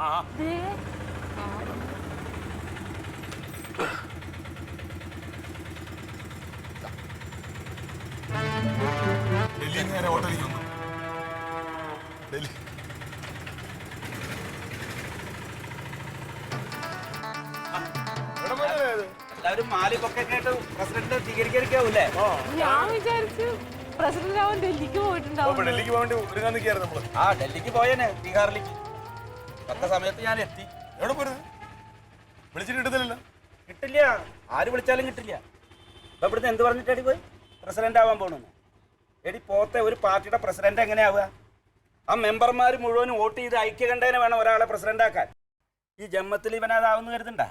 ഡൽഹി നേരെ ഹോട്ടലിലേക്ക് വന്നു. ഡൽഹി എല്ലാവരും മാലിപ്പൊക്കെ കേട്ട് പ്രസിഡന്റ് സ്വീകരിക്കാനിരിക്കാവൂല്ലേ? ഞാൻ വിചാരിച്ചു പ്രസിഡന്റ് ആവാൻ ഡൽഹിക്ക് പോയിട്ടുണ്ടാവും. ഡൽഹിക്ക് പോകേണ്ടി ഒരുങ്ങാൻ നിൽക്കായിരുന്നു നമ്മള്. ഡൽഹിക്ക് പോയേനെ, ബീഹാറിലേക്ക്. തക്ക സമയത്ത് ഞാൻ എത്തി. എവിടെ പോരുത്? വിളിച്ചിട്ട് കിട്ടുന്നില്ലല്ലോ. കിട്ടില്ല, ആര് വിളിച്ചാലും കിട്ടില്ല. അപ്പൊ ഇവിടുന്ന് എന്ത് പറഞ്ഞിട്ടടി പോയി പ്രസിഡന്റ് ആവാൻ പോണെന്ന്? എടി പോത്തെ, ഒരു പാർട്ടിയുടെ പ്രസിഡന്റ് എങ്ങനെയാവുക? ആ മെമ്പർമാർ മുഴുവനും വോട്ട് ചെയ്ത് ഐക്യകണ്ഠേന വേണം ഒരാളെ പ്രസിഡന്റ് ആക്കാൻ. ഈ ജമ്മത്തിൽ ഇവനതാവുന്ന കരുതണ്ട.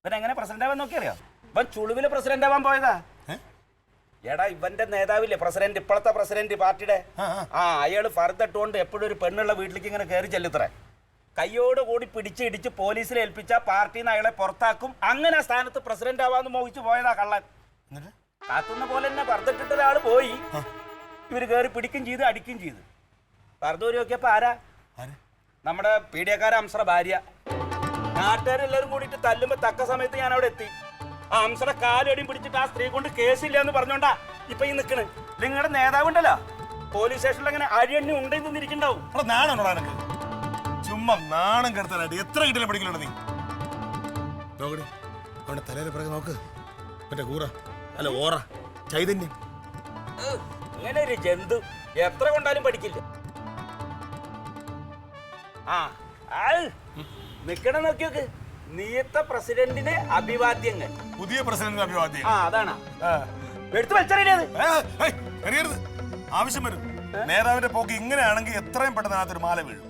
ഇവൻ എങ്ങനെ പ്രസിഡന്റ് ആവാൻ നോക്കിയറിയോ? ഇവൻ ചുളുവില് പ്രസിഡന്റ് ആവാൻ പോയതാ. എടാ, ഇവന്റെ നേതാവില്ലേ പ്രസിഡന്റ്, ഇപ്പോഴത്തെ പ്രസിഡന്റ് പാർട്ടിയുടെ, അയാള് ഫർദട്ടുകൊണ്ട് എപ്പോഴും ഒരു പെണ്ണുള്ള വീട്ടിലേക്ക് ഇങ്ങനെ കയറി ചെല്ലുത്രേ. കയ്യോട് കൂടി പിടിച്ച് ഇടിച്ച് പോലീസിൽ ഏൽപ്പിച്ച പാർട്ടിന്ന് അയാളെ പുറത്താക്കും. അങ്ങനെ ആ സ്ഥാനത്ത് പ്രസിഡന്റ് ആവാന്ന് മോഹിച്ചു പോയതാ കള്ളൻ. കാത്തുന്ന പോലെ തന്നെ ഫർദട്ടിട്ട ഒരാള് പോയി. ഇവര് കയറി പിടിക്കും ചെയ്ത് അടിക്കും ചെയ്ത്. ഫർദൂരി നോക്കിയപ്പോ ആരാ? നമ്മുടെ പീഡിയക്കാര അംസറ ഭാര്യ. നാട്ടുകാരെല്ലാവരും കൂടിയിട്ട് തല്ലുമ്പോ തക്ക സമയത്ത് ഞാൻ അവിടെ എത്തി. ആ അംസറ കാലടിയും പിടിച്ചിട്ട് ആ സ്ത്രീ കൊണ്ട് കേസില്ല എന്ന് പറഞ്ഞോണ്ടാ ഇപ്പൊ ഈ നിക്കണ്. നിങ്ങളുടെ നേതാവുണ്ടല്ലോ പോലീസ് സ്റ്റേഷനിൽ അങ്ങനെ അഴിയണ്ണി ഉണ്ടെന്ന് നിന്നിരിക്കണ്ടാവും. നാണോ ചുമ്മാ നാണം കെടുത്താനായിട്ട് എത്ര കിട്ടില്ല പഠിക്കലുണ്ട് നീ? നോക്കടി, അവന്റെ തലയിൽ പിറകെ നോക്ക്. മറ്റേ കൂറ അല്ല ഓറ ചൈതന്യം. അങ്ങനെ ഒരു ജന്തു എത്ര കൊണ്ടാലും പഠിക്കില്ല. നിക്കണം നോക്കി നോക്ക്. നിയത്ത പ്രസിഡന്റിന് അഭിവാദ്യങ്ങൾ. പുതിയ പ്രസിഡന്റിന് അഭിവാദ്യം. അതാണ് എടുത്തു വലിച്ചറിയത്. ആവശ്യം വരും. നേതാവിന്റെ പോക്ക് ഇങ്ങനെയാണെങ്കിൽ എത്രയും പെട്ടെന്ന് അതിനകത്തൊരു മാല വീഴും.